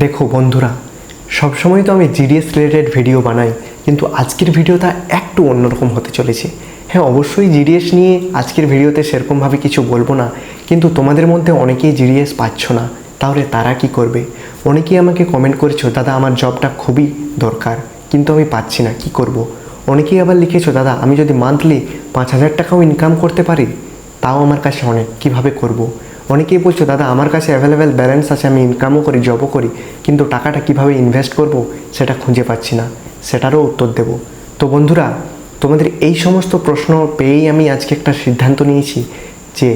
দেখো বন্ধুরা, সবসময় তো আমি জিডিএস রিলেটেড ভিডিও বানাই, কিন্তু আজকের ভিডিওটা একটু অন্যরকম হতে চলেছে। হ্যাঁ, অবশ্যই জিডিএস নিয়ে আজকের ভিডিওতে সেরকমভাবে কিছু বলবো না, কিন্তু তোমাদের মধ্যে অনেকেই জিডিএস পাচ্ছ না, তাহলে তারা কি করবে? অনেকেই আমাকে কমেন্ট করেছো, দাদা আমার জবটা খুবই দরকার কিন্তু আমি পাচ্ছি না, কি করব। অনেকেই আবার লিখেছো, দাদা আমি যদি মান্থলি 5,000 টাকাও ইনকাম করতে পারি তাও আমার কাছে অনেক, কিভাবে করব। অনেকেই বলছো, দাদা আমার কাছে অ্যাভেলেবেল ব্যালেন্স আছে, আমি ইনকামও করি, জবও করি, কিন্তু টাকাটা কিভাবে ইনভেস্ট করব সেটা খুঁজে পাচ্ছি না, সেটারও উত্তর দেব। তো বন্ধুরা, তোমাদের এই সমস্ত প্রশ্ন পেয়েই আমি আজকে একটা সিদ্ধান্ত নিয়েছি যে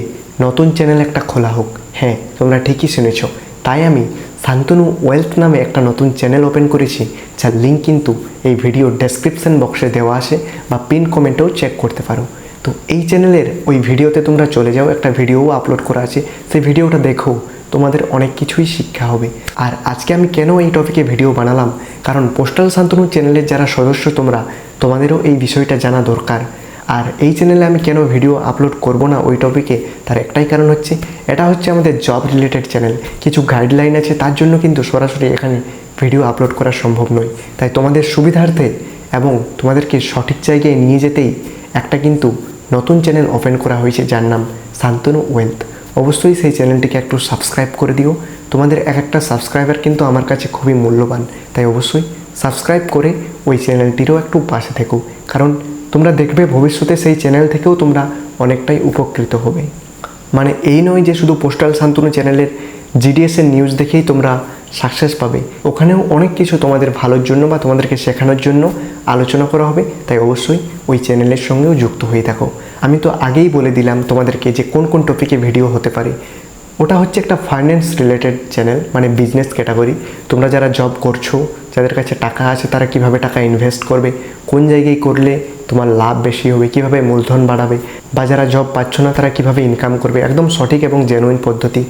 নতুন চ্যানেল একটা খোলা হোক। হ্যাঁ, তোমরা ঠিকই শুনেছ, তাই আমি শান্তনু ওয়েলথ নামে একটা নতুন চ্যানেল ওপেন করেছি, যার লিঙ্ক কিন্তু এই ভিডিও ডেসক্রিপশন বক্সে দেওয়া আছে বা পিন কমেন্টেও চেক করতে পারো। তো এই চ্যানেলের ওই ভিডিওতে তোমরা চলে যাও, একটা ভিডিওও আপলোড করা আছে, সেই ভিডিওটা দেখো, তোমাদের অনেক কিছুই শিক্ষা হবে। আর আজকে আমি কেন এই টপিকে ভিডিও বানালাম, কারণ পোস্টাল শান্তনু চ্যানেলের যারা সদস্য তোমাদেরও এই বিষয়টা জানা দরকার। আর এই চ্যানেলে আমি কেন ভিডিও আপলোড করব না ওই টপিকে, তার একটাই কারণ হচ্ছে, এটা হচ্ছে আমাদের জব রিলেটেড চ্যানেল, কিছু গাইডলাইন আছে, তার জন্য কিন্তু সরাসরি এখানে ভিডিও আপলোড করা সম্ভব নয়। তাই তোমাদের সুবিধার্থে এবং তোমাদেরকে সঠিক জায়গায় নিয়ে যেতেই একটা কিন্তু নতুন চ্যানেল ওপেন করা হয়েছে, যার নাম শান্তনু ওয়েলথ। অবশ্যই সেই চ্যানেলটিকে একটু সাবস্ক্রাইব করে দিও, তোমাদের এক একটা সাবস্ক্রাইবার কিন্তু আমার কাছে খুবই মূল্যবান। তাই অবশ্যই সাবস্ক্রাইব করে ওই চ্যানেলটিরও একটু পাশে থেকো, কারণ তোমরা দেখবে ভবিষ্যতে সেই চ্যানেল থেকেও তোমরা অনেকটাই উপকৃত হবে। মানে এই নয় যে শুধু পোস্টাল শান্তনু চ্যানেলের জিডিএসের নিউজ দেখেই তোমরা সাকসেস পাবে, ওখানেও অনেক কিছু তোমাদের ভালোর জন্য বা তোমাদেরকে শেখানোর জন্য আলোচনা করা হবে। তাই অবশ্যই ওই চ্যানেলের সঙ্গেও যুক্ত হয়ে থাকো। আমি তো আগেই বলে দিলাম তোমাদেরকে যে কোন কোন টপিকে ভিডিও হতে পারে। ওটা হচ্ছে একটা ফাইন্যান্স রিলেটেড চ্যানেল, মানে বিজনেস ক্যাটাগরি। তোমরা যারা জব করছো, যাদের কাছে টাকা আছে, তারা কিভাবে টাকা ইনভেস্ট করবে, কোন জায়গায় করলে তোমার লাভ বেশি হবে, কিভাবে মূলধন বাড়াবে, বা যারা জব পাচ্ছ না তারা কিভাবে ইনকাম করবে, একদম সঠিক এবং জেনুইন পদ্ধতি।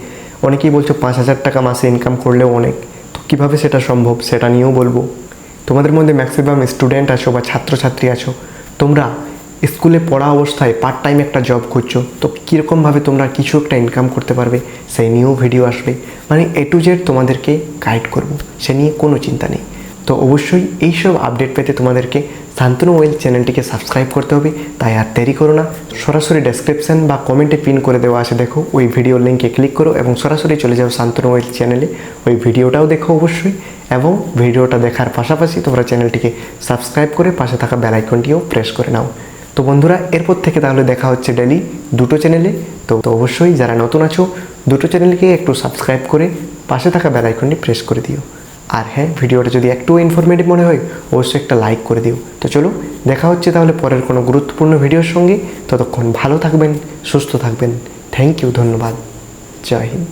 অনেকেই বলছো 5,000 টাকা মাসে ইনকাম করলেও অনেক, তো কীভাবে সেটা সম্ভব সেটা নিয়েও বলবো। তোমাদের মধ্যে ম্যাক্সিমাম স্টুডেন্ট আছো বা ছাত্রছাত্রী আছো, তোমরা স্কুলে পড়া অবস্থায় পার্ট টাইম একটা জব করছো, তো কীরকমভাবে তোমরা কিছু একটা ইনকাম করতে পারবে সেই নিয়েও ভিডিও আসবে। মানে A to Z তোমাদেরকে গাইড করব, সে নিয়ে কোনো চিন্তা নেই। তো অবশ্যই এইসব আপডেট পেতে তোমাদেরকে শান্তনু ওয়েলথ চ্যানেলটিকে সাবস্ক্রাইব করতে হবে। তাই আর দেরি করো না, সরাসরি ডেসক্রিপশন বা কমেন্টে পিন করে দেওয়া আছে, দেখো ওই ভিডিওর লিঙ্কে ক্লিক করো এবং সরাসরি চলে যাও শান্তনু ওয়েলথ চ্যানেলে। ওই ভিডিওটাও দেখো অবশ্যই, এবং ভিডিওটা দেখার পাশাপাশি তোমরা চ্যানেলটিকে সাবস্ক্রাইব করে পাশে থাকা বেল আইকনটিও প্রেস করে নাও। তো বন্ধুরা, এরপর থেকে তাহলে দেখা হচ্ছে ডেলি দুটো চ্যানেলে। তো অবশ্যই যারা নতুন আছো, দুটো চ্যানেলকে একটু সাবস্ক্রাইব করে পাশে থাকা বেল আইকনটি প্রেস করে দিও। আর হ্যাঁ, ভিডিওটা যদি একটু ইনফরমেটিভ মনে হয় অবশ্যই একটা লাইক করে দিও। তো চলো, দেখা হচ্ছে তাহলে পরের কোনো গুরুত্বপূর্ণ ভিডিওর সঙ্গে। ততক্ষণ ভালো থাকবেন, সুস্থ থাকবেন। থ্যাংক ইউ, ধন্যবাদ, জয় হিন্দ।